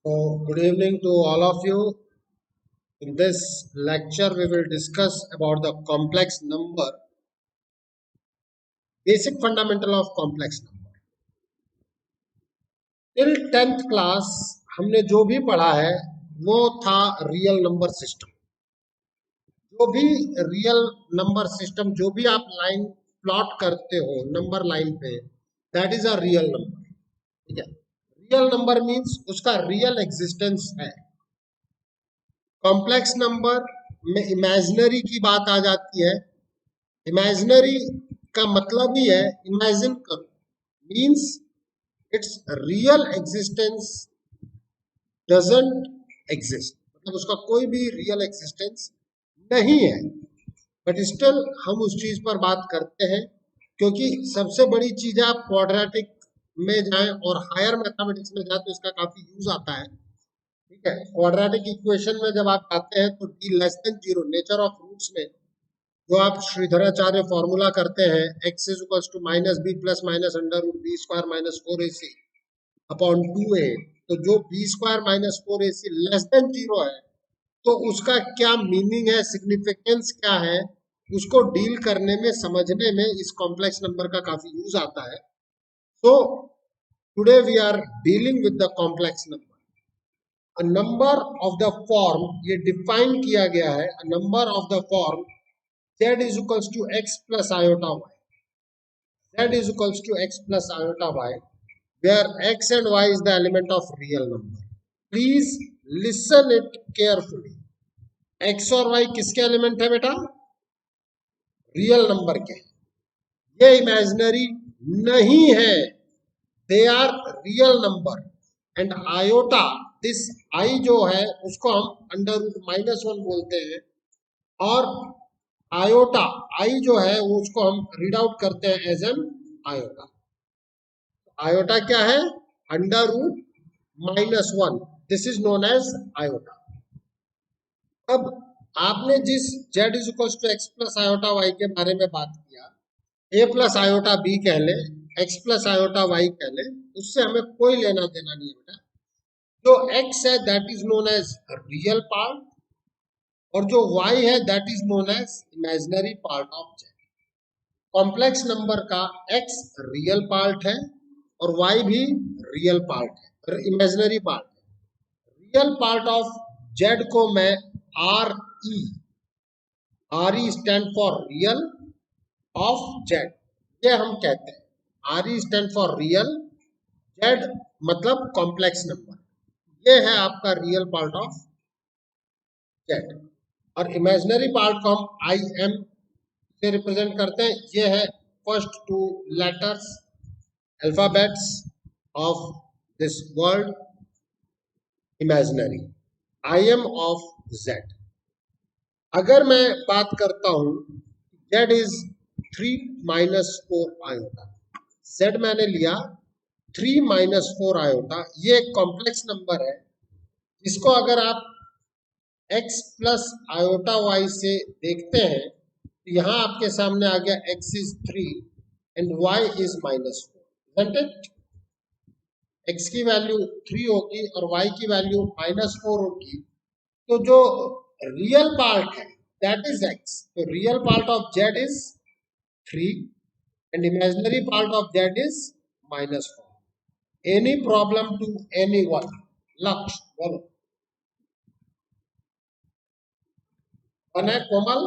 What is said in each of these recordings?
So, good evening to all of you. In this lecture, we will discuss about the complex number, basic fundamental of complex number. Till 10th class हमने जो भी पढ़ा है वो था real number system. जो भी real number system, जो भी आप लाइन प्लॉट करते हो नंबर लाइन पे, that is a real number. ठीक है. रियल नंबर मीन्स उसका रियल एग्जिस्टेंस है. कॉम्प्लेक्स नंबर में इमेजिनरी की बात आ जाती है. इमेजिनरी का मतलब ही है इमेजिन करो, means it's real existence doesn't exist, मतलब उसका कोई भी रियल एग्जिस्टेंस नहीं है. बट स्टिल हम उस चीज पर बात करते हैं क्योंकि सबसे बड़ी चीज है आप क्वाड्रेटिक में जाएं और हायर मैथमेटिक्स में जाए तो इसका काफी यूज आता है. ठीक है. क्वाड्रेटिक इक्वेशन में जब आप आते हैं तो D less than zero, nature of roots में जो आप श्रीधराचार्य फॉर्मूला करते हैं, x is equals to minus B plus minus under root B square minus 4ac upon 2a. तो जो B square minus 4ac less than zero है तो उसका क्या मीनिंग है, सिग्निफिकेंस क्या है, उसको डील करने में, समझने में इस कॉम्प्लेक्स नंबर का काफी यूज आता है. So today we are dealing with the complex number. A number of the form, ये डिफाइन किया गया है, a number of the form z is equals to x plus iota y. Z is equals to x plus iota y, where x and y is the element of real number. Please listen it carefully. x और y किसके element है बेटा? Real number के. ये imaginary नहीं है, they are real number. And iota, this I जो है उसको हम अंडर रूट माइनस 1 बोलते हैं, और आयोटा आई जो है उसको हम रीड आउट करते हैं एज एन आयोटा. आयोटा क्या है? Under root minus 1. This is known as iota. अब आपने जिस z is equal to X plus iota Y के बारे में बात किया, a प्लस आयोटा बी कह ले, x प्लस आयोटा वाई कह ले, उससे हमें कोई लेना देना नहीं है बेटा. जो x है that is known as real part, और जो y है that is known as imaginary part of z. Complex number का x रियल पार्ट है और y भी रियल पार्ट है, इमेजिनरी पार्ट है. रियल पार्ट ऑफ z को मैं RE stand for real of z, ये हम कहते हैं. RE stand for real, z मतलब कॉम्प्लेक्स नंबर. ये है आपका रियल पार्ट ऑफ z. और इमेजिनरी पार्ट को हम IM से रिप्रेजेंट करते हैं. ये है first two letters, alphabets of this word imaginary, IM of z. अगर मैं बात करता हूं z is 3 minus 4 iota, z मैंने लिया 3 माइनस 4 आयोटा, ये एक कॉम्प्लेक्स नंबर है जिसको अगर आप x प्लस आयोटा y से देखते हैं तो यहां आपके सामने आ गया x is 3 and y is minus 4. isn't it? x की वैल्यू 3 होगी और y की वैल्यू माइनस 4 होगी. तो जो रियल पार्ट है दैट इज x. तो real part of z is 3 and imaginary part of z is minus 4. Any problem to anyone? Laksh, बोलो. कौन है? कोमल,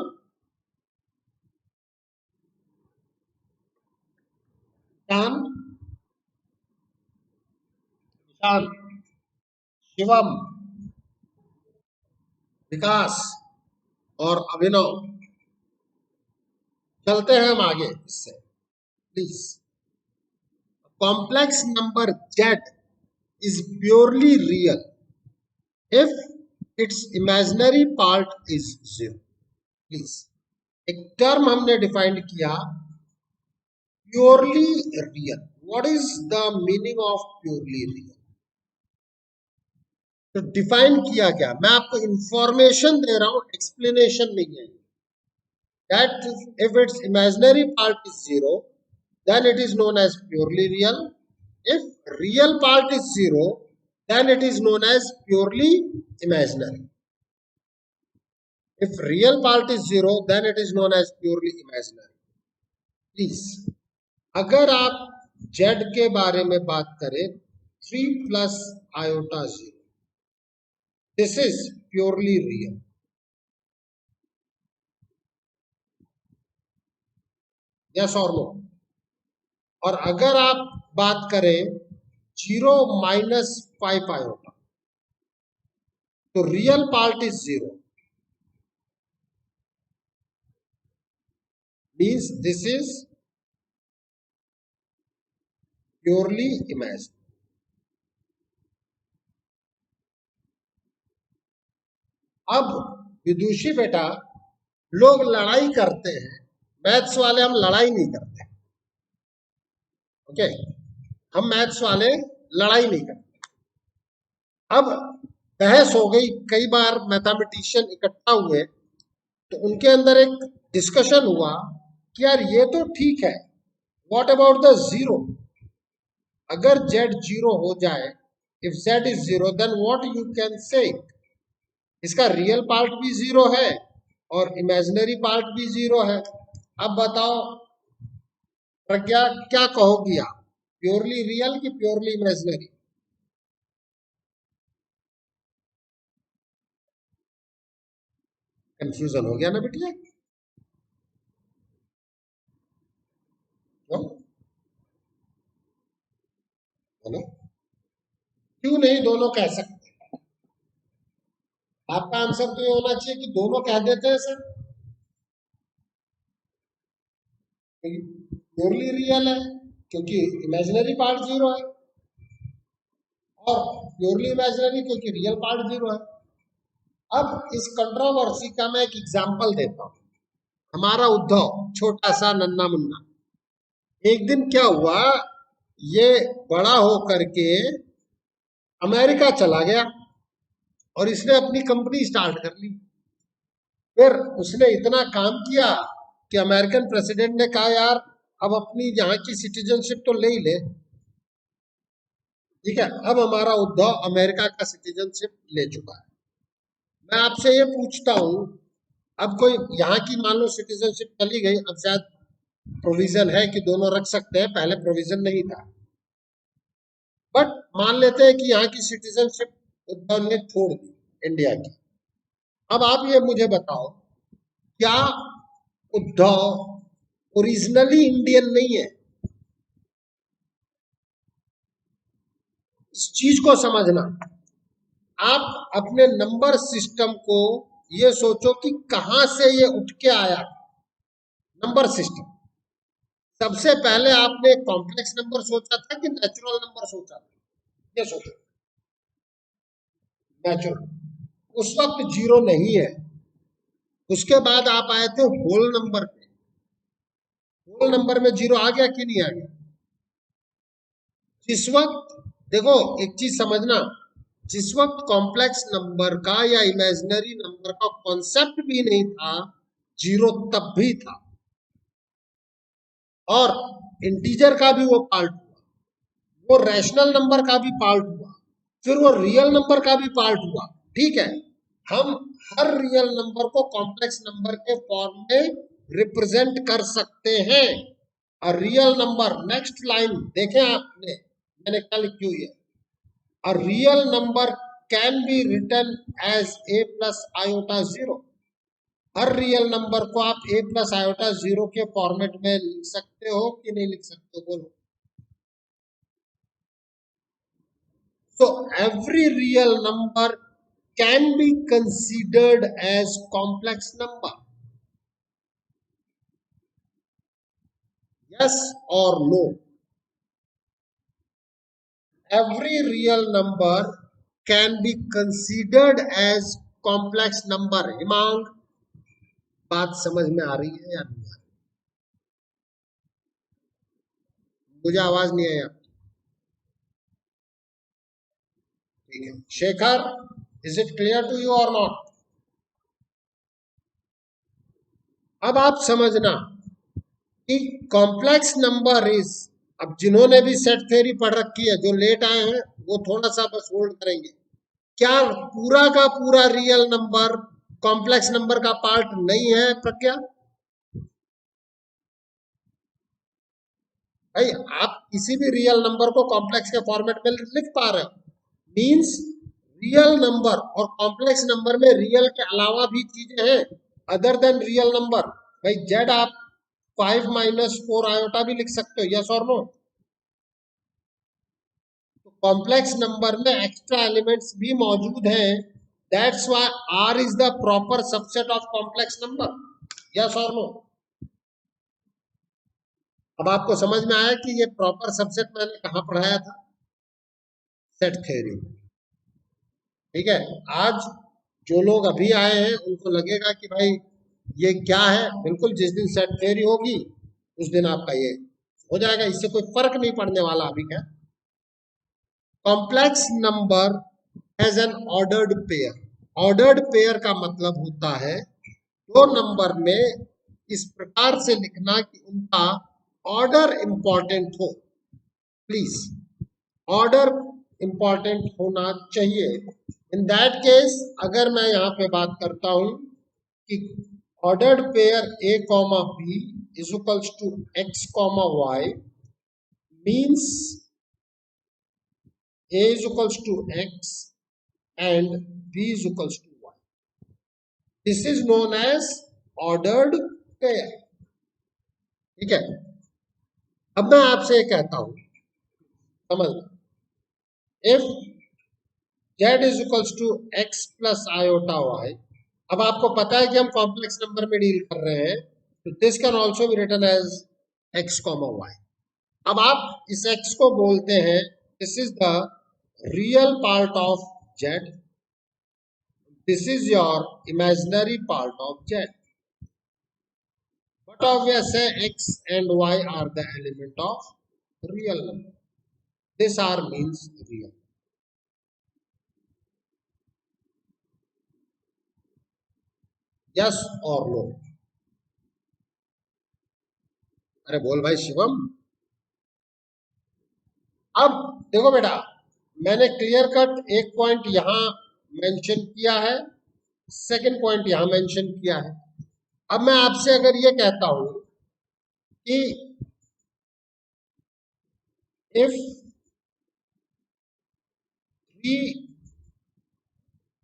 शान, शान, शिवम, विकास और अभिनव. चलते हैं हम आगे इससे. Please. Complex number z is purely real if its imaginary part is 0. Please. एक टर्म हमने डिफाइंड किया, purely real. What is the meaning of purely real? तो डिफाइन किया क्या? मैं आपको इंफॉर्मेशन दे रहा हूं, एक्सप्लेनेशन नहीं है. That if it's imaginary part is 0 then it is known as purely real. If real part is 0 then it is known as purely imaginary. If real part is 0, then it is known as purely imaginary. Please, अगर आप z के बारे में बात करें 3 plus iota 0, this is purely real. Yes or no? और अगर आप बात करें 0 minus 5 iota, तो real part is 0. Means this is purely imaginary. अब विदुषी बेटा, लोग लड़ाई करते हैं, मैथ्स वाले हम लड़ाई नहीं करते. ओके, हम मैथ्स वाले लड़ाई नहीं करते. अब बहस हो गई, कई बार मैथमेटिशियन इकट्ठा हुए तो उनके अंदर एक डिस्कशन हुआ कि यार ये तो ठीक है, व्हाट अबाउट द जीरो? अगर z 0 हो जाए, if z is 0, then what you can say इसका रियल पार्ट भी 0 है और इमेजिनरी पार्ट भी 0 है. अब बताओ प्रज्ञा, क्या कहोगी आप, प्योरली रियल कि प्योरली इमेजिनरी? कंफ्यूजन हो गया ना बेटिया? हेलो, क्यों नहीं दोनों कह सकते? आपका आंसर तो ये होना चाहिए कि दोनों कह देते हैं सर, प्योरली रियल है क्योंकि इमेजिनरी पार्ट 0 है, और प्योरली इमेजिनरी क्योंकि रियल पार्ट 0 है. अब इस कंट्रोवर्सी का मैं एक एग्जांपल देता हूं. हमारा उद्धव, छोटा सा नन्ना मुन्ना, एक दिन क्या हुआ, ये बड़ा होकर के अमेरिका चला गया और इसने अपनी कंपनी स्टार्ट कर ली. फिर उसने इतना काम किया कि अमेरिकन प्रेसिडेंट ने कहा यार अब अपनी यहाँ की सिटीजनशिप तो ले ही ले. ठीक है, अब हमारा उद्धव अमेरिका का सिटीजनशिप ले चुका है. मैं आपसे ये पूछता हूं, अब कोई यहाँ की मान लो सिटीजनशिप चली गई, अब शायद प्रोविजन है कि दोनों रख सकते हैं, पहले प्रोविजन नहीं था, बट मान लेते हैं कि यहाँ की सिटीजनशिप उद्धव ने छोड़ दी इंडिया की. अब आप ये मुझे बताओ, क्या उद्धव ओरिजिनली इंडियन नहीं है? इस चीज को समझना. आप अपने नंबर सिस्टम को ये सोचो कि कहां से ये उठ के आया. नंबर सिस्टम, सबसे पहले आपने कॉम्प्लेक्स नंबर सोचा था कि नेचुरल नंबर सोचा था? ये सोचो. नेचुरल. उस वक्त 0 नहीं है. उसके बाद आप आए थे होल नंबर पे. होल नंबर में 0 आ गया कि नहीं आ गया? जिस वक्त, देखो एक चीज समझना, जिस वक्त कॉम्प्लेक्स नंबर का या इमेजिनरी नंबर का कॉन्सेप्ट भी नहीं था, 0 तब भी था. और इंटीजर का भी वो पार्ट हुआ, वो रैशनल नंबर का भी पार्ट हुआ, फिर वो रियल नंबर का भी पार्ट हुआ. ठीक है, हम हर रियल नंबर को कॉम्प्लेक्स नंबर के फॉर्म में रिप्रेजेंट कर सकते हैं. और रियल नंबर, नेक्स्ट लाइन देखें आपने, मैंने क्या लिखी हुई है, a real number can be written as a plus iota 0. Her real number को आप a plus iota 0 के फॉर्मेट में लिख सकते हो कि नहीं लिख सकते हो, बोलो. So every real number can be considered as complex number. Yes or no? Every real number can be considered as complex number. Himang, बात समझ में आ रही है या नहीं आ रही? मुझे आवाज नहीं आई आपकी. ठीक है, Shekhar, is it clear to you और नॉट? अब आप समझना कि कॉम्प्लेक्स नंबर इज अब जिन्होंने भी सेट थ्योरी पढ़ रखी है, जो लेट आए हैं वो थोड़ा सा बस होल्ड करेंगे। क्या पूरा का पूरा रियल नंबर कॉम्प्लेक्स नंबर का पार्ट नहीं है प्रज्ञा? भाई आप किसी भी रियल नंबर को कॉम्प्लेक्स के फॉर्मेट में लिख पा रहे हो, मींस रियल नंबर और कॉम्प्लेक्स नंबर में रियल के अलावा भी चीजें हैं अदर देन रियल नंबर। भाई जेड आप 5 - 4 आयोटा भी लिख सकते हो, यस और नो? तो कॉम्प्लेक्स नंबर में एक्स्ट्रा एलिमेंट्स भी मौजूद हैं, that's why R is the proper subset of complex number, yes और नो? अब आपको समझ में आया कि ये प्रॉपर सबसेट मैंने कहाँ पढ़ाया था? Set theory. ठीक है, आज जो लोग अभी आए हैं उनको लगेगा कि भाई ये क्या है, बिल्कुल जिस दिन सेट थ्योरी होगी उस दिन आपका ये हो जाएगा, इससे कोई फर्क नहीं पड़ने वाला अभी। क्या complex number has an ordered pair? Ordered pair का मतलब होता है दो नंबर में इस प्रकार से लिखना कि उनका ऑर्डर इंपॉर्टेंट हो। प्लीज, ऑर्डर इंपॉर्टेंट होना चाहिए। इन दैट केस अगर मैं यहां पे बात करता हूं कि ordered pair a comma b is equals to x comma y, means a is equals to x and b is equals to y. This is known as ordered pair. ठीक है, अब मैं आपसे कहता हूं, समझ, if z is equals to x plus iota y, अब आपको पता है कि हम कॉम्प्लेक्स नंबर में डील कर रहे हैं, तो this can also be written as x comma y। अब आप इस x को बोलते हैं this is the real part of z, this is your imaginary part of z, but obvious है x and y are the element of real number, this R means real. Yes और no? अरे बोल भाई शिवम। अब देखो बेटा, मैंने clear cut एक पॉइंट यहां मेंशन किया है, सेकंड पॉइंट यहां मेंशन किया है। अब मैं आपसे अगर ये कहता हूं कि if 3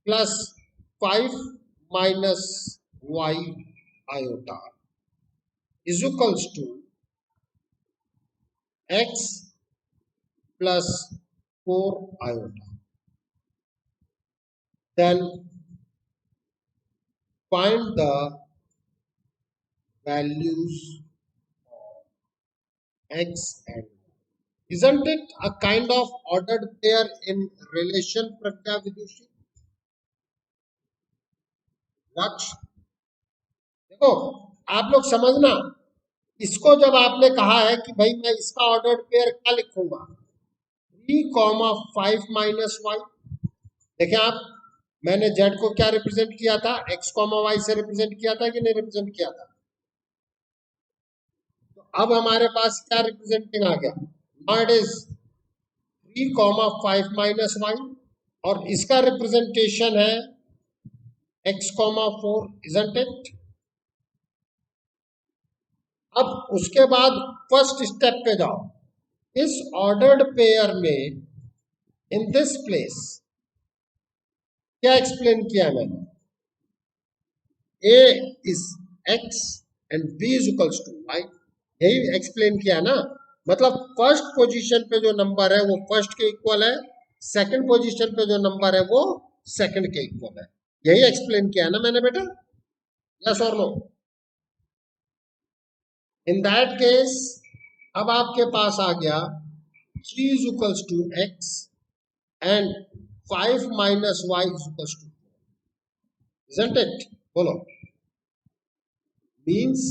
plus 5 minus Y iota is equals to X plus 4 iota, then find the values of x and y. Isn't it a kind of ordered pair in relation, Pragya Vidushi? लक्ष्य, देखो आप लोग समझना, इसको जब आपने कहा है कि भाई मैं इसका ऑर्डर्ड पेयर क्या लिखूंगा, 3, 5 माइनस वाई। देखें आप, मैंने z को क्या रिप्रेजेंट किया था, x कॉमा वाई से रिप्रेजेंट किया था कि नहीं रिप्रेजेंट किया था? तो अब हमारे पास क्या रिप्रेजेंटिंग आ गया, now it is 3, 5 minus Y, और इसका रिप्रेजेंटेशन है x कॉमा 4, इजंट इट? अब उसके बाद फर्स्ट स्टेप पे जाओ, इस ऑर्डर्ड पेयर में इन दिस प्लेस क्या एक्सप्लेन किया मैंने, a is x and b is equals to y, यही एक्सप्लेन किया ना? मतलब फर्स्ट पोजीशन पे जो नंबर है वो फर्स्ट के इक्वल है, सेकंड पोजीशन पे जो नंबर है वो सेकंड के इक्वल है, यही एक्सप्लेन किया ना मैंने बेटा, यस और नो? इन दैट केस अब आपके पास आ गया 3 is equals to x and 5 minus Y is equals to, isn't it? बोलो, मीन्स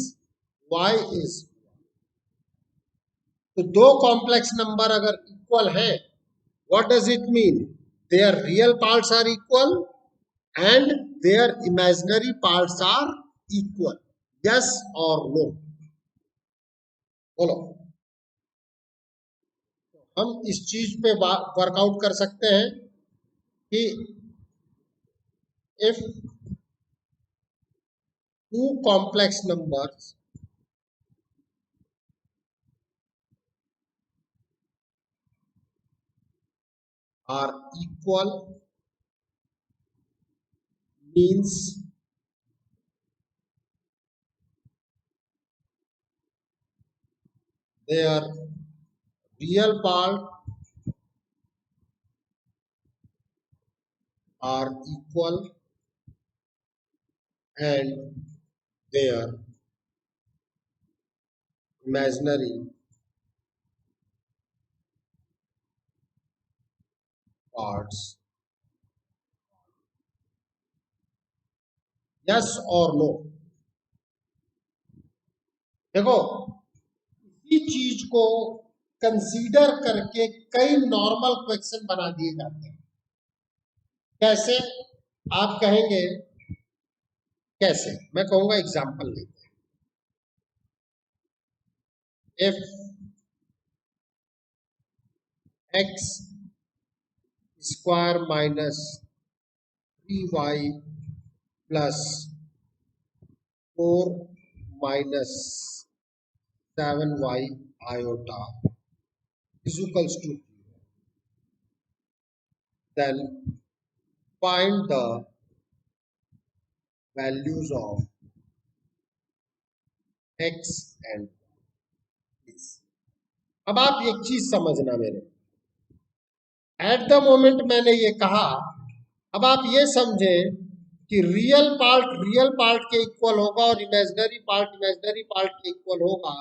y इज, तो दो कॉम्प्लेक्स नंबर अगर इक्वल है, what does it mean? Their real parts are equal and their imaginary parts are equal, yes और no? बोलो। हम इस चीज पे वर्कआउट कर सकते हैं कि if two complex numbers are equal, means their real part are equal and their imaginary parts. Yes or no? देखो, इसी चीज को कंसीडर करके कई नॉर्मल क्वेश्चन बना दिए जाते हैं। कैसे? आप कहेंगे कैसे? मैं कहूंगा एग्जांपल लेते हैं। If x square minus 3y plus 4 minus 7y iota is equals to 0, then find the values of x and y. अब आप एक चीज समझना मेरे, एट द मोमेंट मैंने ये कहा, अब आप ये समझें कि रियल पार्ट के इक्वल होगा और इमेजिनरी पार्ट के इक्वल होगा,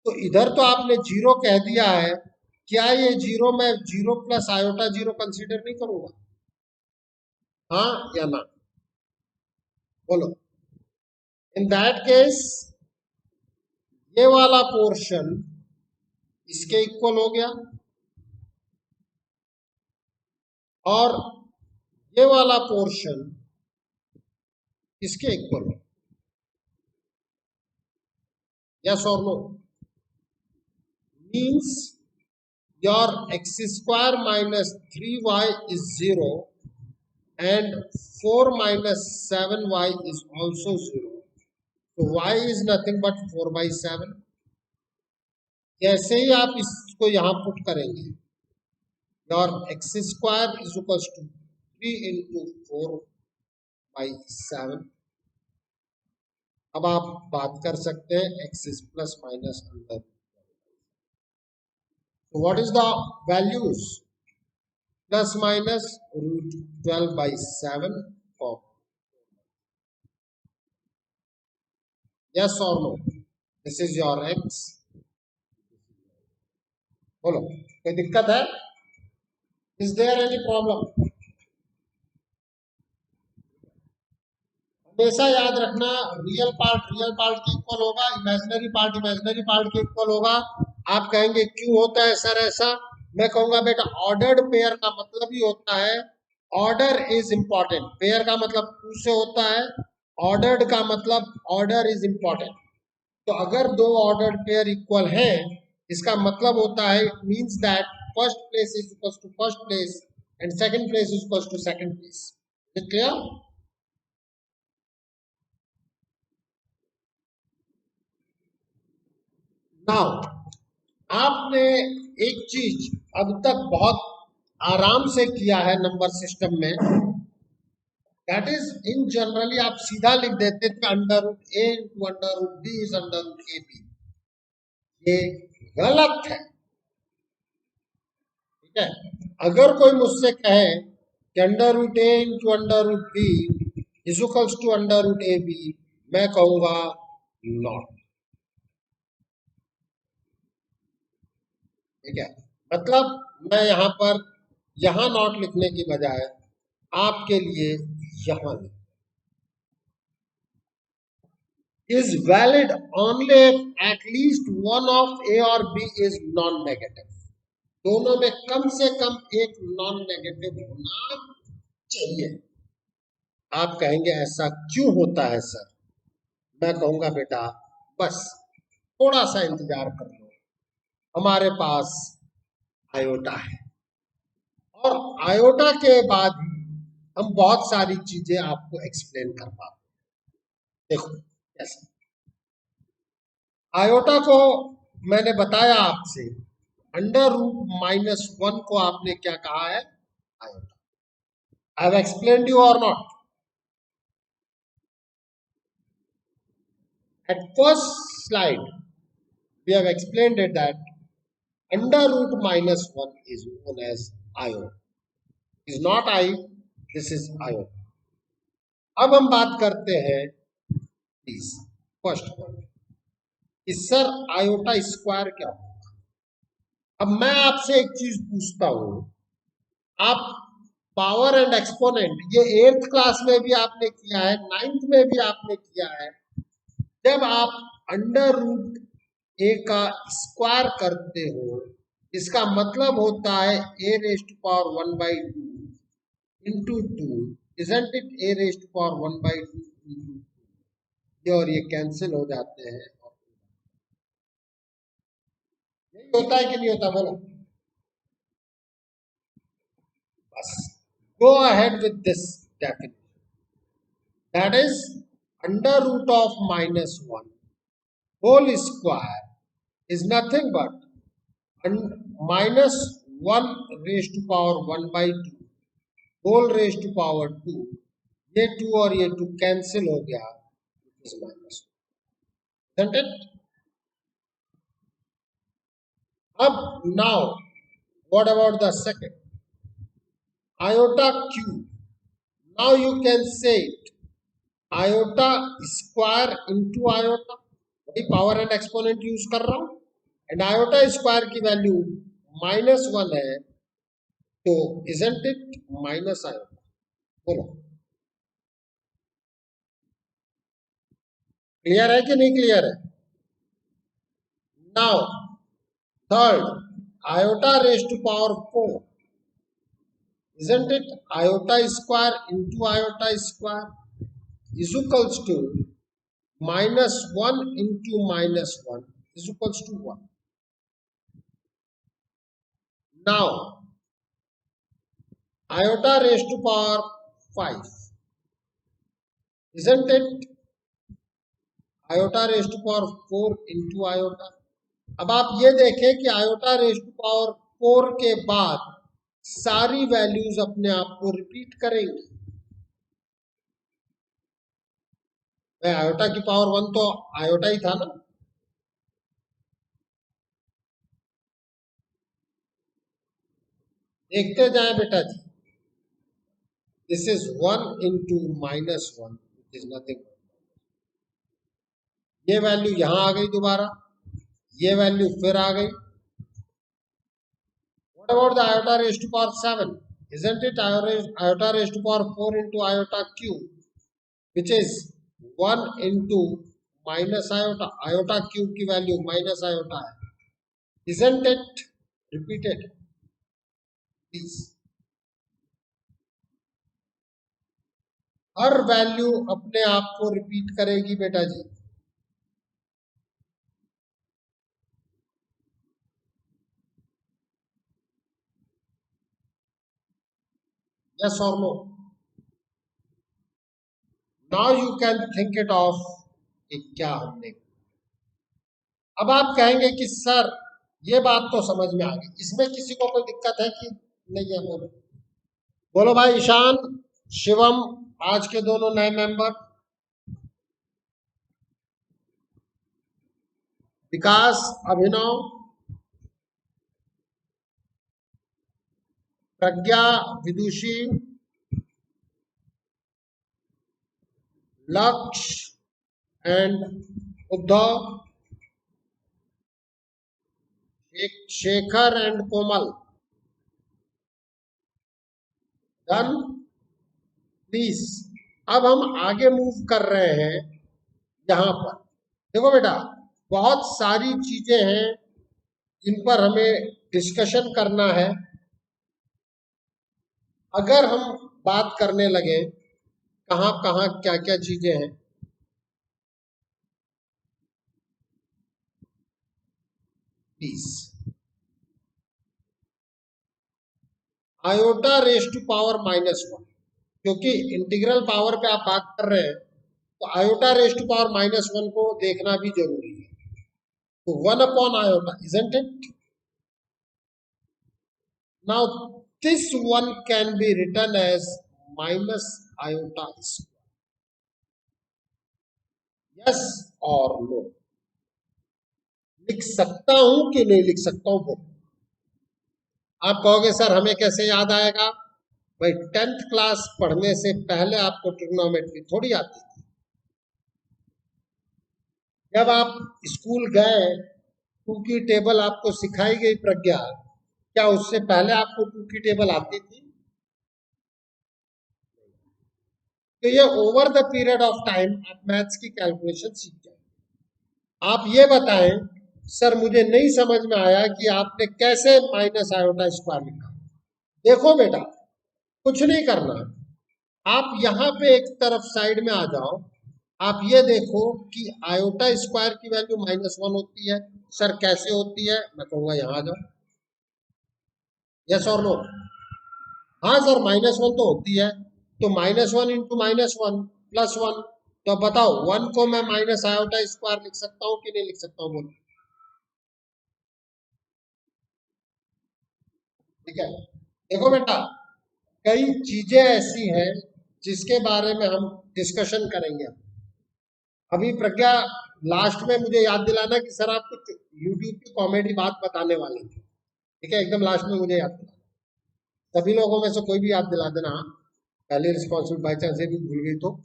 तो इधर तो आपने जीरो कह दिया है, क्या ये जीरो मैं zero plus iota zero consider नहीं करूंगा? हाँ या ना? बोलो। इन दैट केस ये वाला पोर्शन इसके इक्वल हो गया और ये वाला पोर्शन इसके इक्वल हो। यस और no? Means your x square minus 3y is 0 and 4 minus 7y is also 0. So y is nothing but 4 by 7. जैसे ही आप इसको यहां पुट करेंगे, your x square is equals to 3 into 4 by 7. अब आप बात कर सकते हैं x is plus minus under. So what is the values? Plus minus root 12 by 7 of. Yes or no? This is your x. बोलो, कोई दिक्कत है? Is there any problem? हमेशा याद रखना, रियल पार्ट के इक्वल होगा, इमेजिनरी पार्ट के इक्वल होगा। आप कहेंगे क्यों होता है सर ऐसा? मैं कहूंगा बेटा, ऑर्डर्ड पेयर का मतलब ही होता है, ऑर्डर इज इंपॉर्टेंट। पेयर का मतलब टू से होता है, ऑर्डर्ड का मतलब ऑर्डर इज इंपॉर्टेंट। तो अगर दो ऑर्डर्ड पेयर इक्वल है, इसका मतलब होता है, it means that first place is equal to first place and second place is equal to second place. Is it clear? Now आपने एक चीज अब तक बहुत आराम से किया है नंबर सिस्टम में, दैट इज इन जनरली आप सीधा लिख देते थे under root A into under root B is under root A B. ये गलत है, ठीक है? अगर कोई मुझसे कहे कि under root A into under root B is equals to under root A B, मैं कहूंगा नॉट। ठीक है? मतलब मैं यहां पर यहां नॉट लिखने की बजाय आपके लिए यहां लिख, is valid only if at least one of A or B is non-negative. दोनों में कम से कम एक नॉन नेगेटिव होना चाहिए। आप कहेंगे ऐसा क्यों होता है सर? मैं कहूंगा बेटा बस थोड़ा सा इंतजार कर लो, हमारे पास आयोटा है। और आयोटा के बाद ही हम बहुत सारी चीजें आपको एक्सप्लेन कर पाते। देखो कैसे आयोटा को मैंने बताया आपसे, अंडर रूट -1 को आपने क्या कहा है? Iota. I have explained you और not? At first slide, we have explained it that under root -1 is known as iota. Is not I, this is iota. अब हम बात करते हैं प्लीज फर्स्ट पॉइंट कि सर आयोटा स्क्वायर क्या होगा। अब मैं आपसे एक चीज पूछता हूं, आप पावर एंड एक्सपोनेंट ये 8th क्लास में भी आपने किया है, 9th में भी आपने किया है। जब आप अंडर रूट ए का स्क्वायर करते हो, इसका मतलब होता है a raised to power 1/2 into 2, isn't it? a raised to power 1/2 into 2, ये और ये कैंसिल हो जाते हैं। यही होता है कि नहीं होता? बोलो बस। Go ahead with this definition, that is under root of -1 whole square is nothing but -1 raised to power 1/2 whole raised to power 2, ये 2 और ये 2 कैंसिल हो गया, इज -1, isn't it? अब now what about the second iota cube? Now you can say it iota square into iota, वही power and exponent use कर रहा हूं, एंड आयोटा स्क्वायर की वैल्यू -1 है, तो isn't it माइनस आयोटा? बोलो clear है कि नहीं क्लियर है? Now third iota raised to power 4, isn't it? Iota square into iota square is equals to -1 into -1 is equals to 1. Now iota raised to power 5, isn't it? Iota raised to power 4 into iota. अब आप ये देखें कि iota raise to power 4 के बाद सारी values अपने आप को रिपीट करेंगी। आयोटा की पावर 1 तो आयोटा ही था ना, देखते जाए बेटा जी। This is 1 into -1 which is nothing, ये वैल्यू यहां आ गई दोबारा, ये वैल्यू फिर आ गई। What about the iota raised to power 7? Isn't it iota raised to power 4 into iota cube, which is 1 into minus iota, iota cube की वैल्यू माइनस आयोटा है, isn't it repeated? प्लीज हर वैल्यू अपने आप को repeat करेगी बेटा जी। यस और no? Now you can think it of कि क्या हमने। अब आप कहेंगे कि सर ये बात तो समझ में आ गई, इसमें किसी को कोई दिक्कत है कि नहीं है? बोलो बोलो भाई। ईशान, शिवम, आज के दोनों नए मेंबर, विकास, अभिनव, प्रज्ञा, विदुषी, लक्ष्य and Uddhav, Shekhar and Komal, done please. अब हम आगे मूव कर रहे हैं यहां पर। देखो बेटा, बहुत सारी चीजें हैं जिन पर हमें डिस्कशन करना है। अगर हम बात करने लगे कहां कहां क्या क्या चीजें हैं, please iota raise to power -1, क्योंकि इंटीग्रल पावर पे आप बात कर रहे हैं तो आयोटा रेस टू पावर -1 को देखना भी जरूरी है। तो 1 upon iota, isn't it? Now this one can be written as minus iota square. Yes और नो? लिख सकता हूं कि नहीं लिख सकता हूं वो आप कहोगे सर हमें कैसे याद आएगा? भाई 10th क्लास पढ़ने से पहले आपको ट्रिग्नोमेट्री थोड़ी आती थी। जब आप स्कूल गए, टू की टेबल आपको सिखाई गई प्रज्ञा, क्या उससे पहले आपको टू की टेबल आती थी? तो ये over the period of time आप मैथ्स की कैलकुलेशन सीख जाए। आप ये बताएं सर मुझे नहीं समझ में आया कि आपने कैसे माइनस आयोटा स्क्वायर लिखा। देखो बेटा, कुछ नहीं करना, आप यहाँ पे एक तरफ साइड में आ जाओ। आप ये देखो कि आयोटा स्क्वायर की वैल्यू -1 होती है। सर कैसे होती है? मैं कहूंगा यहाँ आ जाओ। यस और नो? हाँ सर -1 तो होती है। तो -1 इंटू -1 +1। तो बताओ 1 को मैं माइनस आयोटा स्क्वायर लिख सकता हूँ कि नहीं लिख सकता हूँ? बोलो। ठीक है, देखो बेटा, कई चीजें ऐसी हैं जिसके बारे में हम डिस्कशन करेंगे। अभी प्रज्ञा लास्ट में मुझे याद दिलाना कि सर आप कुछ यूट्यूब की कॉमेडी बात बताने वाले थे। ठीक है, एकदम लास्ट में मुझे याद दिलाना। सभी लोगों में से कोई भी याद दिला देना। हाँ, पहले रिस्पॉन्सिबल बाई चांस भी भूल गई तो।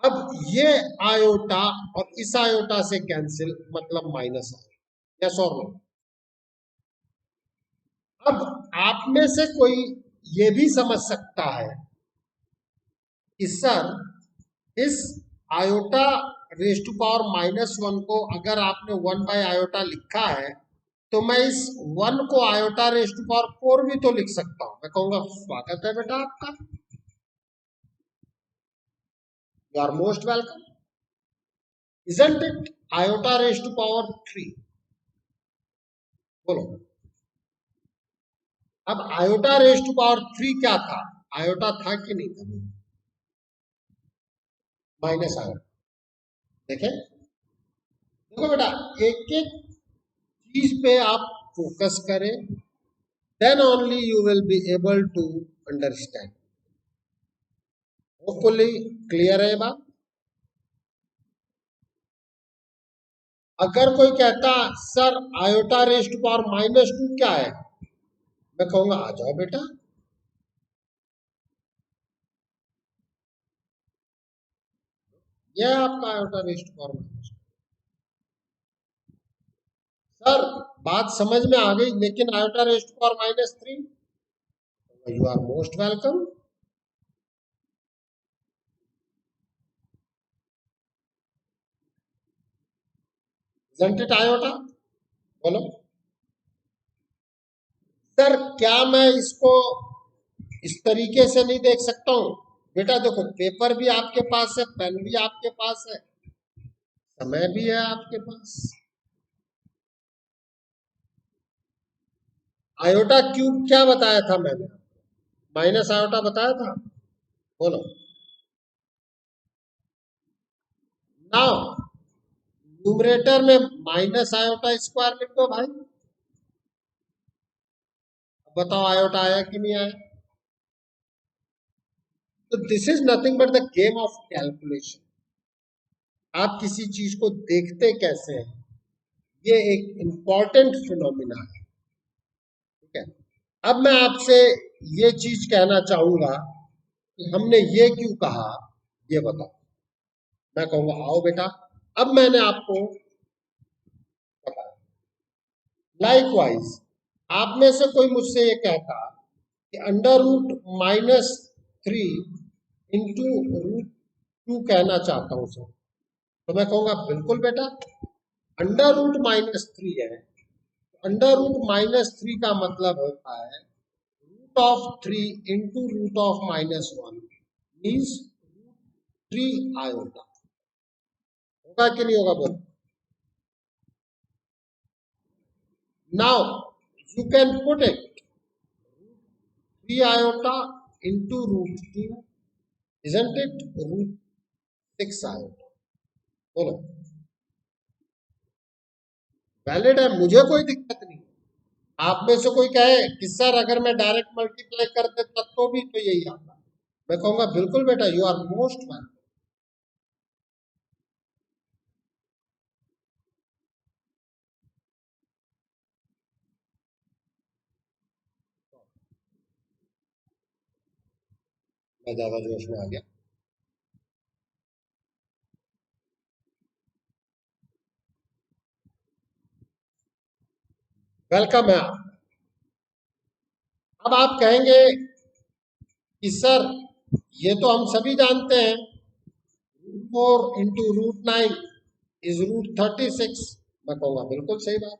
अब ये आयोटा और इस आयोटा से कैंसिल, मतलब माइनस आयोटा। यस और नो? अब आप में से कोई ये भी समझ सकता है कि सर इस आयोटा रेस टू पावर -1 को अगर आपने 1/आयोटा लिखा है तो मैं इस 1 को आयोटा रेस टू पावर 4 भी तो लिख सकता हूं। मैं कहूंगा स्वागत है बेटा आपका, you are most welcome, isn't it? Iota raise to power 3। बोलो। अब आयोटा रेस टू पावर 3 क्या था? आयोटा था कि नहीं था? Minus iota. देखे, देखो बेटा, एक एक चीज पे आप फोकस करें, then only you will be able to understand. Hopefully clear है बात? अगर कोई कहता sir iota raise to power -2 क्या है, मैं कहूंगा आ जाओ बेटा, यह आपका iota raise to power -2। Sir बात समझ में आ गई, लेकिन iota raise to power -3, you are most welcome. Isn't it iota? बोलो। सर क्या मैं इसको इस तरीके से नहीं देख सकता हूं? बेटा देखो, पेपर भी आपके पास है, पेन भी आपके पास है, समय भी है आपके पास। आयोटा क्यूब क्या बताया था मैंने? माइनस आयोटा बताया था। बोलो। नाउ न्यूमरेटर में माइनस आयोटा स्क्वायर लिख दो भाई। बताओ आयोटा आया कि नहीं आया? तो this is nothing but the game of calculation. आप किसी चीज को देखते कैसे हैं, ये एक इंपॉर्टेंट फिनोमिना है। ठीक है, अब मैं आपसे ये चीज कहना चाहूंगा कि हमने ये क्यों कहा, ये बताओ। मैं कहूंगा आओ बेटा, अब मैंने आपको बताया। लाइकवाइज आप में से कोई मुझसे ये कहता कि √-3 इंटू √2 कहना चाहता हूं सर, तो मैं कहूंगा बिल्कुल बेटा, √-3 है। √-3 का मतलब होता है √3 इंटू √-1 मीन्स 3 आयोटा। होगा कि नहीं होगा? बोलो। Now you can put it 3 iota into root 2, isn't it? Root 6 iota. बोलो वैलिड है, मुझे कोई दिक्कत नहीं। आप में से कोई कहे कि सर अगर मैं डायरेक्ट मल्टीप्लाई कर देता तो भी तो यही आता, मैं कहूंगा बिल्कुल बेटा, यू आर मोस्ट वेलकम। मैं ज्यादा जोश में आ गया। वेलकम है आप। अब आप कहेंगे कि सर ये तो हम सभी जानते हैं, root 4 into root 9 is root 36। मैं कहूंगा बिल्कुल सही बात,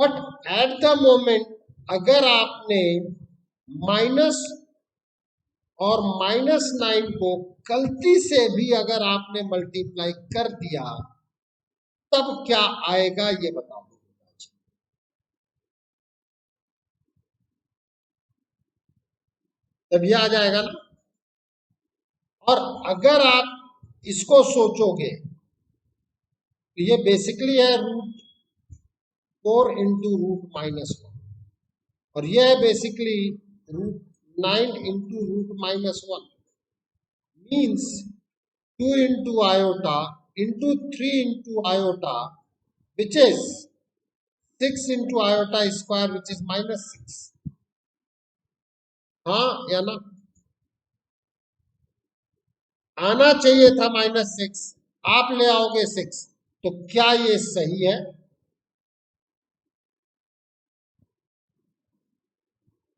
बट एट द मोमेंट अगर आपने माइनस और -9 को गलती से भी अगर आपने मल्टीप्लाई कर दिया तब क्या आएगा ये बता दो। तब ये आ जाएगा ना। और अगर आप इसको सोचोगे तो ये बेसिकली है रूट 4 इंटू रूट -1, और ये है basically root 9 into root -1, means 2 into iota into 3 into iota which is 6 into iota square which is -6। हाँ या ना? आना चाहिए था -6, आप ले आओगे 6, तो क्या ये सही है?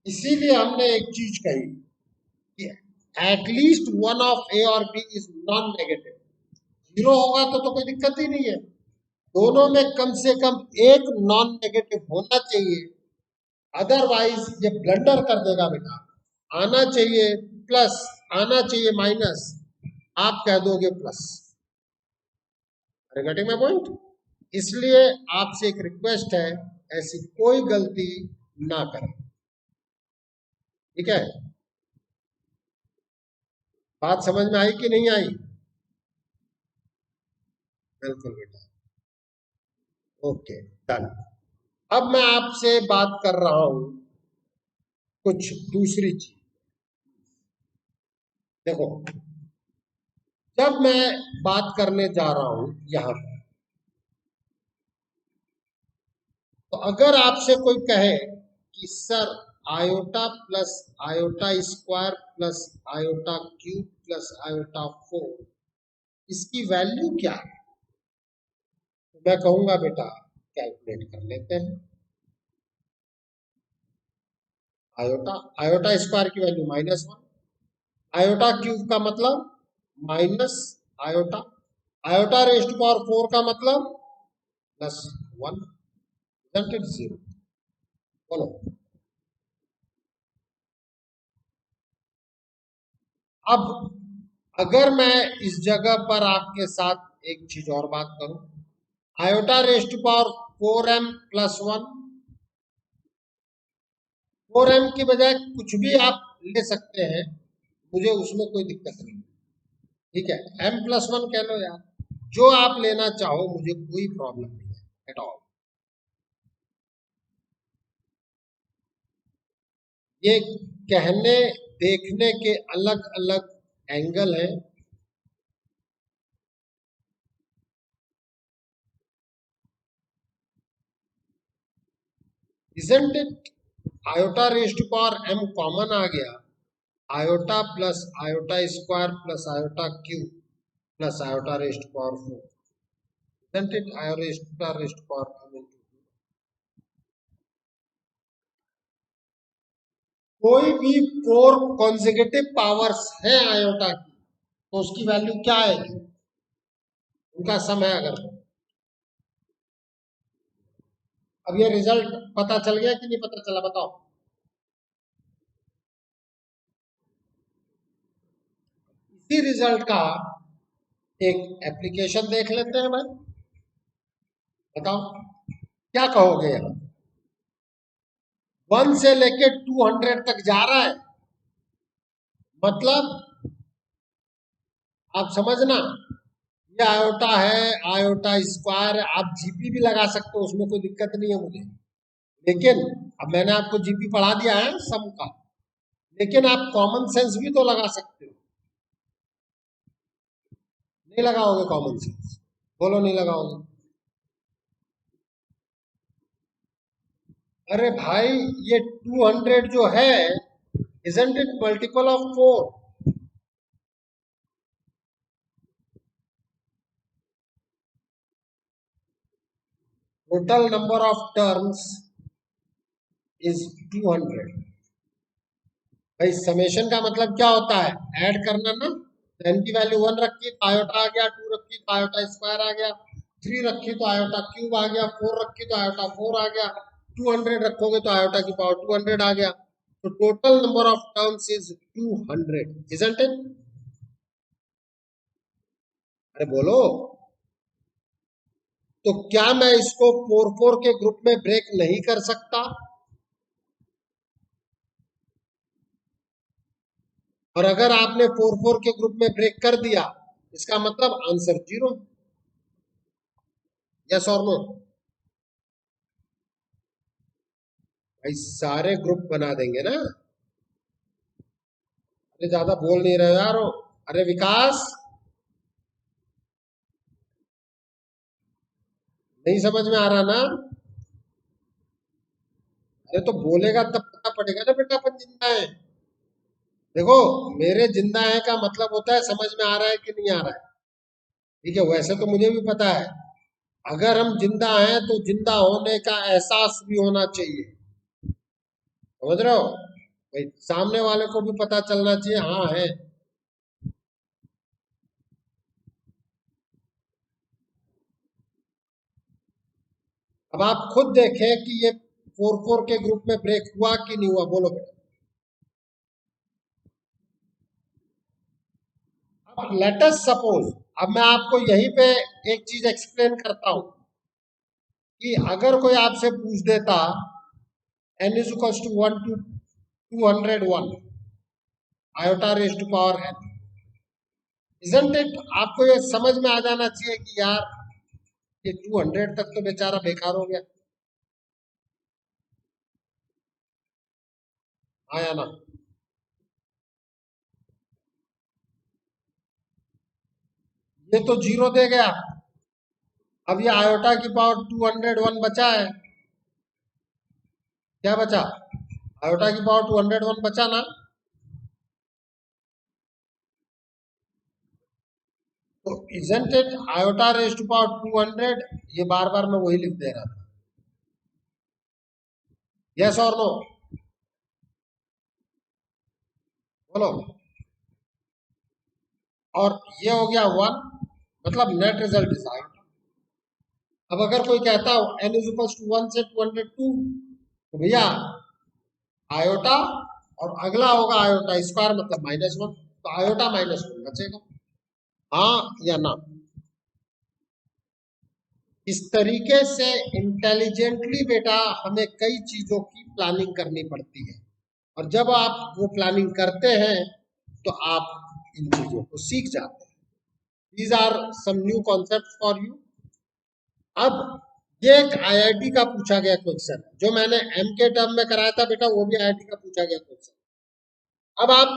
इसीलिए हमने एक चीज कही कि एटलीस्ट वन ऑफ ए और B is non negative. Zero होगा तो कोई दिक्कत ही नहीं है, दोनों में कम से कम एक नॉन नेगेटिव होना चाहिए, अदरवाइज ये ब्लंडर कर देगा बेटा। आना चाहिए प्लस, आना चाहिए माइनस, आप कह दोगे प्लस। Getting my point? इसलिए आपसे एक रिक्वेस्ट है, ऐसी कोई गलती ना करें, ठीक है? बात समझ में आई कि नहीं आई? बिल्कुल बेटा, ओके, डन। अब मैं आपसे बात कर रहा हूं कुछ दूसरी चीज। देखो, जब मैं बात करने जा रहा हूं यहां पर, तो अगर आपसे कोई कहे कि sir iota plus iota square plus iota cube plus iota 4, इसकी वैल्यू क्या है, तो मैं कहूंगा बेटा कैलकुलेट कर लेते हैं। आयोटा आयोटा स्क्वायर की वैल्यू -1, आयोटा क्यूब का मतलब minus iota, iota raised power 4 का मतलब +1, isn't it 0? बोलो। अब अगर मैं इस जगह पर आपके साथ एक चीज और बात करूं, iota raised power 4m + 1, 4m की बजाय कुछ भी आप ले सकते हैं, मुझे उसमें कोई दिक्कत नहीं, ठीक है? m+1 कह लो यार, जो आप लेना चाहो, मुझे कोई प्रॉब्लम नहीं है एट ऑल। ये कहने देखने के अलग अलग एंगल हैं। Isn't it? Iota raised power m common आ गया, iota plus iota square plus iota cube plus iota raised power 4, isn't it? Iota raised power m। कोई भी फोर कॉन्सेक्यूटिव पावर्स है आयोटा की, तो उसकी वैल्यू क्या आएगी? उनका सम है अगर। अब ये रिजल्ट पता चल गया कि नहीं पता चला, बताओ। इसी रिजल्ट का एक एप्लीकेशन देख लेते हैं भाई, बताओ क्या कहोगे? 1 से लेके 200 तक जा रहा है, मतलब आप समझना, ये आयोटा है, आयोटा स्क्वायर, आप जीपी भी लगा सकते हो, उसमें कोई दिक्कत नहीं है मुझे। लेकिन अब मैंने आपको जीपी पढ़ा दिया है सम का, लेकिन आप कॉमन सेंस भी तो लगा सकते हो। नहीं लगाओगे कॉमन सेंस? बोलो नहीं लगाओगे? अरे भाई, ये 200 जो है, isn't it multiple of 4? Total number of terms is 200। भाई समेशन का मतलब क्या होता है? ऐड करना ना। n की वैल्यू 1 रखी तो आयोटा आ गया, 2 रखी तो आयोटा स्क्वायर आ गया, 3 रखी तो आयोटा क्यूब आ गया, 4 रखी तो आयोटा 4 आ गया, 200 रखोगे तो आयोटा की पावर 200 आ गया। तो total number of terms is 200, isn't it? अरे बोलो। तो क्या मैं इसको 4 4 के ग्रुप में ब्रेक नहीं कर सकता? और अगर आपने 4 4 के ग्रुप में ब्रेक कर दिया, इसका मतलब आंसर 0। यस और नो? भाई सारे ग्रुप बना देंगे ना। अरे ज्यादा बोल नहीं रहे यार। अरे विकास, नहीं समझ में आ रहा ना? अरे तो बोलेगा तब पता पड़ेगा ना बेटा अपन जिंदा है। देखो, मेरे जिंदा है का मतलब होता है समझ में आ रहा है कि नहीं आ रहा है। ठीक है, वैसे तो मुझे भी पता है, अगर हम जिंदा हैं तो जिंदा होने का एहसास भी होना चाहिए। समझ रहे हो? भाई सामने वाले को भी पता चलना चाहिए, हाँ है। अब आप खुद देखें कि ये 4 4 के ग्रुप में ब्रेक हुआ कि नहीं हुआ, बोलो बेटा। अब लेट अस सपोज, अब मैं आपको यहीं पे एक चीज एक्सप्लेन करता हूं कि अगर कोई आपसे पूछ देता n is equal to 1 to 201 iota raise to power n, isn't it? आपको ये समझ में आ जाना चाहिए कि यार ये 200 तक तो बेचारा बेकार हो गया। हाँ या ना? ये तो 0 दे गया। अब ये आयोटा की पावर 201 बचा है। क्या बचा? आयोटा की पावर 201 बचा ना? तो isn't it iota raise to power 200? ये बार बार मैं वही लिख दे रहा था। यस और नो? बोलो। और ये हो गया 1, मतलब नेट रिजल्ट इज आयोटा। अब अगर कोई कहता हो n इज इक्वल टू 1 से 202, तो भैया आयोटा और अगला होगा आयोटा स्क्वायर, मतलब -1, तो आयोटा -1 बचेगा। हाँ या ना? इस तरीके से इंटेलिजेंटली बेटा हमें कई चीजों की प्लानिंग करनी पड़ती है, और जब आप वो प्लानिंग करते हैं तो आप इन चीजों को सीख जाते हैं। These are some new concept for you. अब ये एक आईआईटी का पूछा गया क्वेश्चन, जो मैंने एम के टर्म में कराया था बेटा, वो भी आईआईटी का पूछा गया क्वेश्चन। अब आप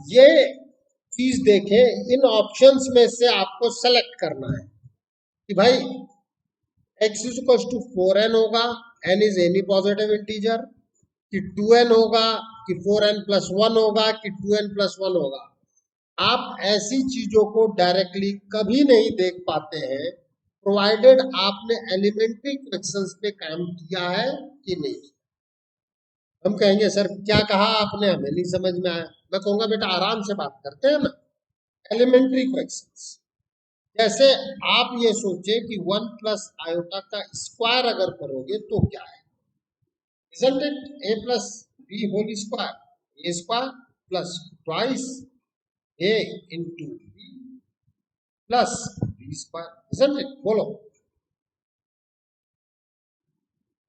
ये चीज देखें, इन ऑप्शंस में से आपको सेलेक्ट करना है कि भाई x is equal to 4n होगा, n is any positive integer, कि 2n होगा, कि 4n प्लस 1 होगा, कि 2n प्लस 1 होगा। आप ऐसी चीजों को डायरेक्टली कभी नहीं देख पाते हैं, प्रोवाइडेड आपने एलिमेंट्री क्वेश्चंस पे काम किया है कि नहीं। हम कहेंगे सर क्या कहा आपने, हमें नहीं समझ में आया। मैं कहूंगा बेटा आराम से बात करते हैं ना, एलिमेंट्री क्वेश्चंस। जैसे आप ये सोचे कि 1 प्लस आयोटा का स्क्वायर अगर करोगे तो क्या है, isn't it a plus b whole square, a square plus twice a into b plus b square, isn't it? बोलो।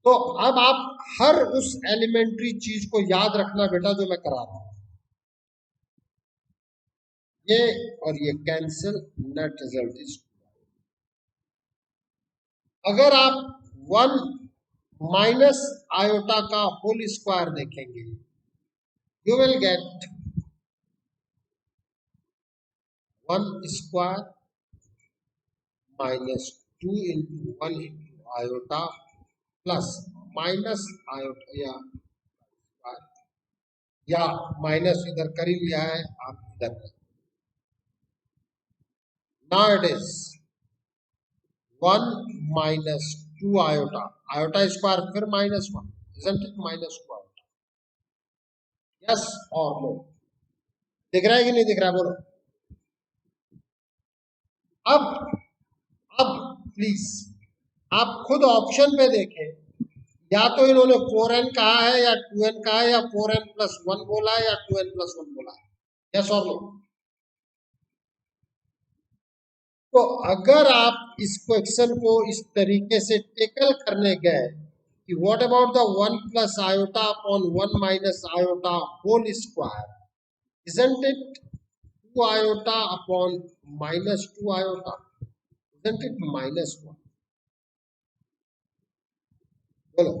तो अब आप हर उस एलिमेंट्री चीज को याद रखना बेटा जो मैं करा रहा हूं। ये और ये कैंसिल, नेट रिजल्ट इज, अगर आप 1 माइनस आयोटा का होल स्क्वायर देखेंगे, you will get 1 square minus 2 into 1 into iota plus minus iota या माइनस इधर कर ही लिया है आप इधर। Now it is 1 minus 2 iota, iota square फिर -1, इजंट इट -2 आयोटा? यस और नो? दिख रहा है कि नहीं दिख रहा है बोलो। अब प्लीज आप खुद ऑप्शन पे देखें, या तो इन्होंने 4n कहा है या 2n कहा है या 4n प्लस 1 बोला है या 2n प्लस 1 बोला है। यस और नो? तो अगर आप इस क्वेश्चन को इस तरीके से टेकल करने गए कि what about the 1 plus iota upon 1 minus iota whole square, isn't it 2 iota upon minus 2 iota? Isn't it -1? बोलो।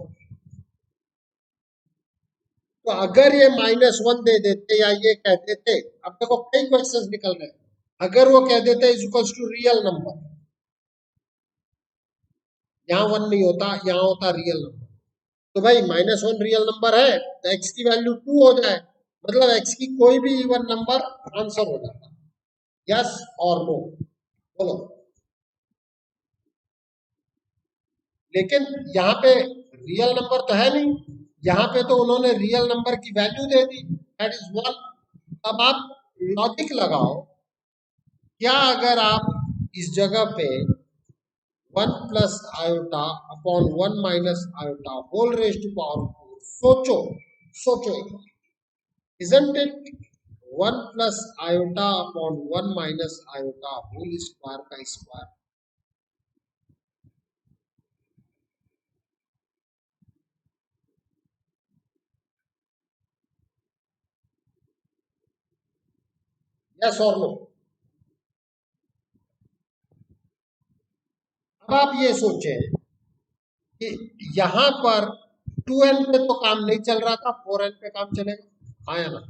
तो अगर ये -1 दे देते या ये कह देते, अब देखो कई क्वेश्चंस निकल रहे हैं, अगर वो कह देते is equals to real number, यहाँ 1 नहीं होता, यहाँ होता रियल नंबर, तो भाई -1 रियल नंबर है तो x की वैल्यू 2 हो जाए, मतलब x की कोई भी इवन नंबर आंसर हो जाता। यस और नो? बोलो। लेकिन यहाँ पे रियल नंबर तो है नहीं, यहाँ पे तो उन्होंने रियल नंबर की value they the, that is 1। अब आप लॉजिक लगाओ, क्या अगर आप इस जगह पे 1 plus iota upon 1 minus iota whole raise to power 4, सोचो सोचो एक बार, isn't it 1 plus iota upon 1 minus iota whole square का स्क्वायर? यस और नो? अब आप ये सोचें कि यहां पर 2n पे तो काम नहीं चल रहा था, 4n पे काम चलेगा, हाँ या ना?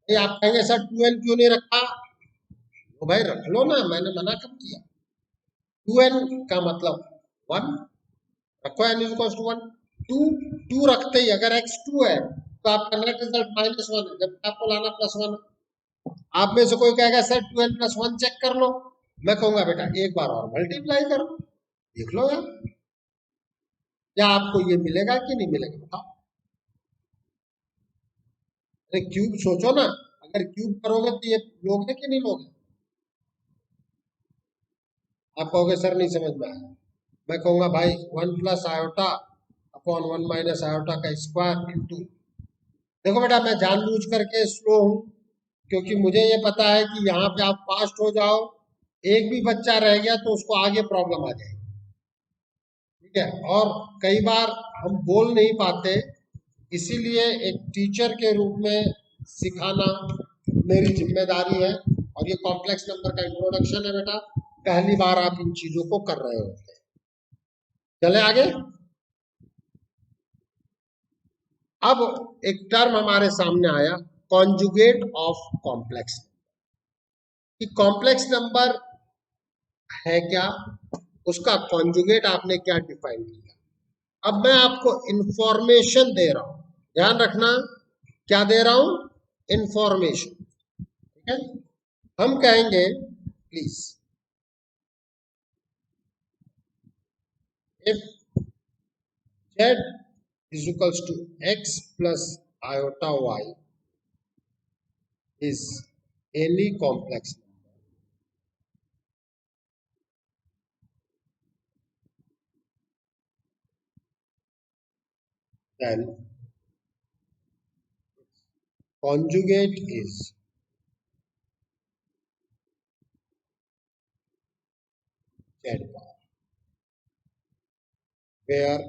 ये आप कहेंगे सर 2n क्यों नहीं रखा, तो भाई रख लो ना, मैंने मना कब किया। 2n का मतलब 1, रखो n इज इक्वल टू 1। 2 रखते ही अगर x 2 है तो आपका नेट रिजल्ट -1 है, जब आपको लाना +1 है। आप में से कोई कहेगा सर 2n प्लस 1 चेक कर लो, मैं कहूंगा बेटा एक बार और मल्टीप्लाई करो, देख लो यार क्या आपको ये मिलेगा कि नहीं मिलेगा, बताओ। अरे क्यूब सोचो ना, अगर क्यूब करोगे तो ये लोगे कि नहीं लोगे? आप कहोगे सर नहीं समझ में आया, मैं कहूंगा भाई 1 plus iota upon 1 minus iota का स्क्वायर इंटू, देखो बेटा मैं जानबूझ करके स्लो हूं क्योंकि मुझे ये पता है कि यहाँ पे आप फास्ट हो जाओ, एक भी बच्चा रह गया तो उसको आगे प्रॉब्लम आ जाएगी, ठीक है। और कई बार हम बोल नहीं पाते, इसीलिए एक टीचर के रूप में सिखाना मेरी जिम्मेदारी है, और ये कॉम्प्लेक्स नंबर का इंट्रोडक्शन है बेटा, पहली बार आप इन चीजों को कर रहे होते हैं। चले आगे। अब एक टर्म हमारे सामने आया, कॉन्जुगेट ऑफ कॉम्प्लेक्स, कि कॉम्प्लेक्स नंबर है क्या, उसका कॉन्जुगेट आपने क्या डिफाइन किया। अब मैं आपको इंफॉर्मेशन दे रहा हूं, ध्यान रखना, क्या दे रहा हूं? इंफॉर्मेशन, ठीक है। हम कहेंगे please, if z is equals to x plus iota y is any complex number, then conjugate is Z bar, where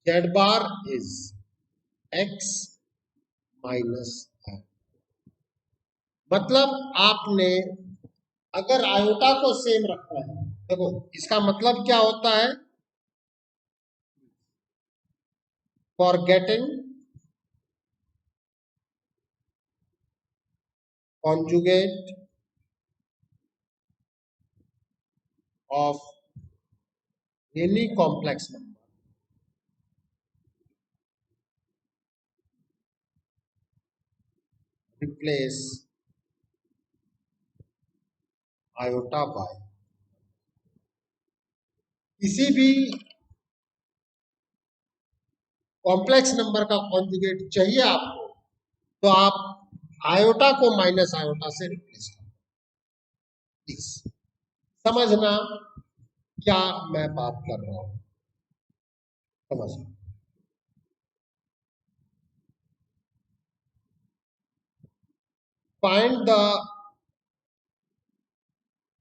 Z bar is x minus I. मतलब आपने अगर आयोटा को सेम रखना है, देखो इसका मतलब क्या होता है, for getting conjugate of any complex number, replace iota by, किसी भी कॉम्प्लेक्स नंबर का कॉन्जुगेट चाहिए आपको, तो आप आयोटा को माइनस आयोटा से रिप्लेस करो। प्लीज समझना क्या मैं बात कर रहा हूं, समझना। Find the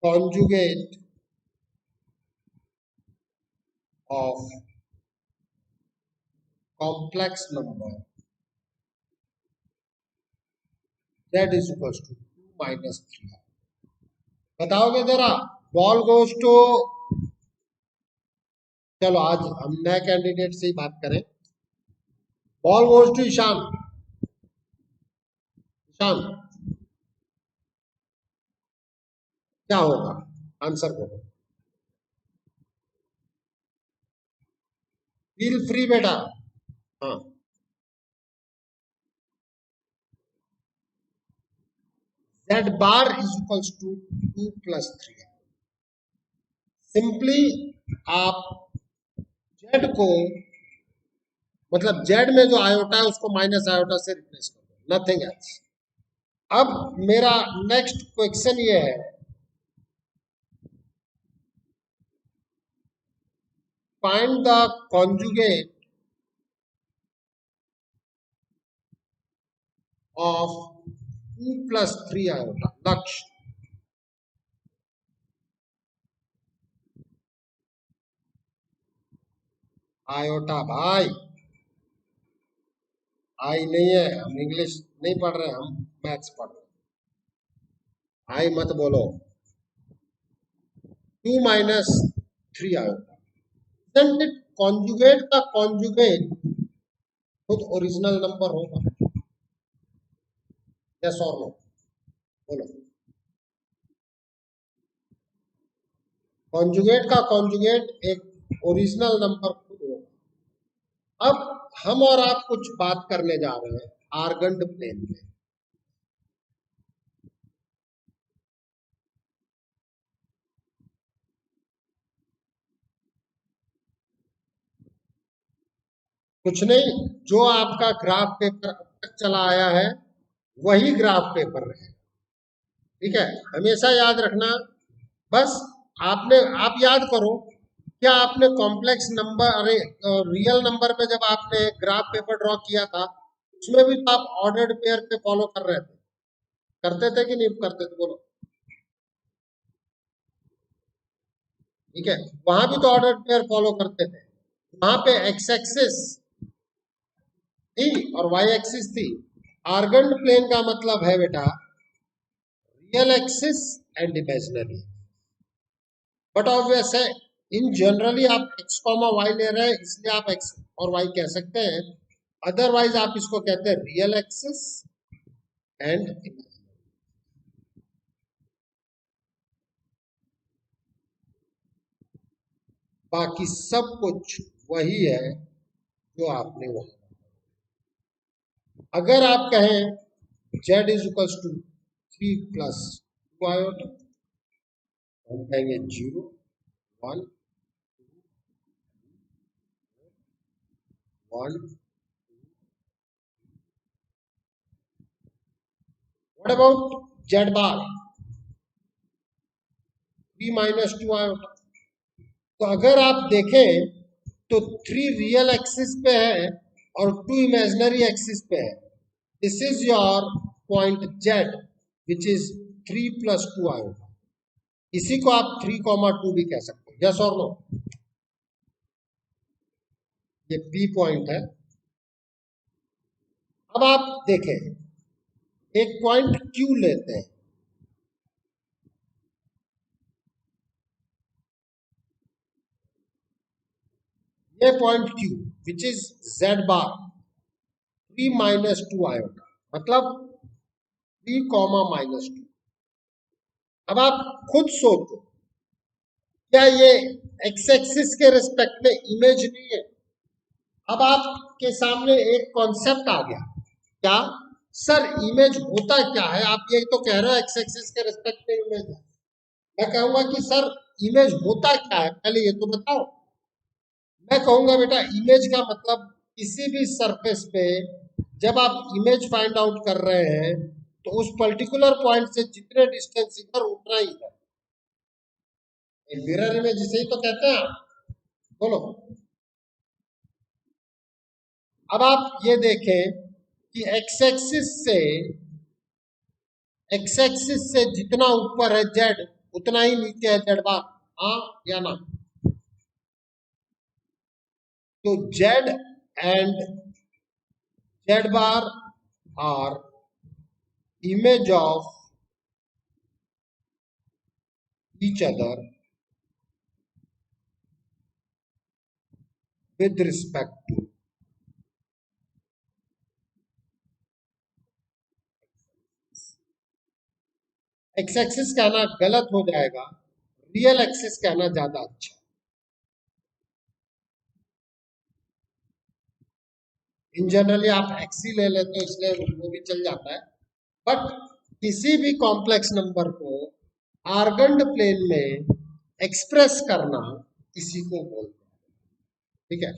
conjugate of complex number that is equals to 2 minus 3. बताओगे जरा, बॉल गोज टू, चलो आज हम नए कैंडिडेट से ही बात करें। Ball goes to Ishaan. Ishaan क्या होगा, आंसर करो। फील फ्री बेटा। हाँ, Z bar is equals to 2 plus 3। Simply आप Z को, मतलब Z में जो आयोटा है उसको माइनस आयोटा से रिप्लेस कर दो, नथिंग एल्स। अब मेरा नेक्स्ट क्वेश्चन ये है, find the conjugate of 2 plus 3 iota. लक्ष्य, आयोटा भाई, आई नहीं है, हम इंग्लिश नहीं पढ़ रहे, हम मैथ्स पढ़ रहे। आई मत बोलो। 2 minus 3 आयोटा। कॉन्जुगेट का कॉन्जुगेट खुद ओरिजिनल नंबर होगा, यस और नो, बोलो। कॉन्जुगेट का कॉन्जुगेट एक ओरिजिनल नंबर खुद होगा। अब हम और आप कुछ बात करने जा रहे हैं आर्गंड प्लेन में। कुछ नहीं, जो आपका ग्राफ पेपर अब तक चला आया है वही ग्राफ पेपर रहेगा, ठीक है। हमेशा याद रखना, बस आप याद करो, क्या आपने कॉम्प्लेक्स नंबर, अरे रियल नंबर पे जब आपने ग्राफ पेपर ड्रॉ किया था उसमें भी तो आप ऑर्डर्ड पेयर पे फॉलो कर रहे थे, करते थे कि नहीं करते थे, बोलो। ठीक है, वहां भी तो ऑर्डर्ड पेयर फॉलो करते थे, वहां पे एक्स एक्सिस थी और वाई एक्सिस थी। आर्गन प्लेन का मतलब है बेटा real axis and imaginary, but obvious है इन जनरली आप एक्स कॉमा वाई ले रहे हैं इसलिए आप एक्स और वाई कह सकते हैं, अदरवाइज आप इसको कहते हैं रियल एक्सिस एंड इमेजिनरी। बाकी सब कुछ वही है जो आपने वहां, अगर आप कहें z is equals to 3 plus 2 iota, हम कहेंगे 0 1 1। What about z bar 3 minus 2 iota. तो अगर आप देखें तो 3 रियल एक्सिस पे है और 2 इमेजिनरी एक्सिस पे है। This is your point z which is 3 plus 2 iota. इसी को आप 3,2 भी कह सकते हो, यस और नो। ये P पॉइंट है। अब आप देखें, एक पॉइंट Q लेते हैं, ये point Q which is Z bar 3 - 2 iota, मतलब 3, -2। अब आप खुद सोचो, क्या ये एक्स एक्सिस के रिस्पेक्ट में इमेज नहीं है? अब आपके सामने एक कॉन्सेप्ट आ गया, क्या सर इमेज होता क्या है? आप ये तो कह रहे हो एक्स एक्सिस के रिस्पेक्ट में इमेज है, मैं कहूंगा कि सर इमेज होता क्या है, पहले ये तो बताओ। मैं कहूंगा बेटा, इमेज का मतलब किसी भी सरफेस पे जब आप इमेज फाइंड आउट कर रहे हैं तो उस पर्टिकुलर पॉइंट से जितने डिस्टेंस इधर उतना ही है। मिरर इमेज इसे ही तो कहते हैं, बोलो। अब आप ये देखें कि एक्स एक्सिस से जितना ऊपर है जेड, उतना ही नीचे है जेड बार, हाँ या ना? तो Z and Z bar are image of each other with respect to X axis कहना गलत हो जाएगा, रियल एक्सिस कहना ज्यादा अच्छा। इन जनरली आप एक्स ही ले लेते हो, इसलिए वो भी चल जाता है, बट किसी भी कॉम्प्लेक्स नंबर को आर्गन्ड प्लेन में एक्सप्रेस करना, इसी को बोलते हैं, ठीक है।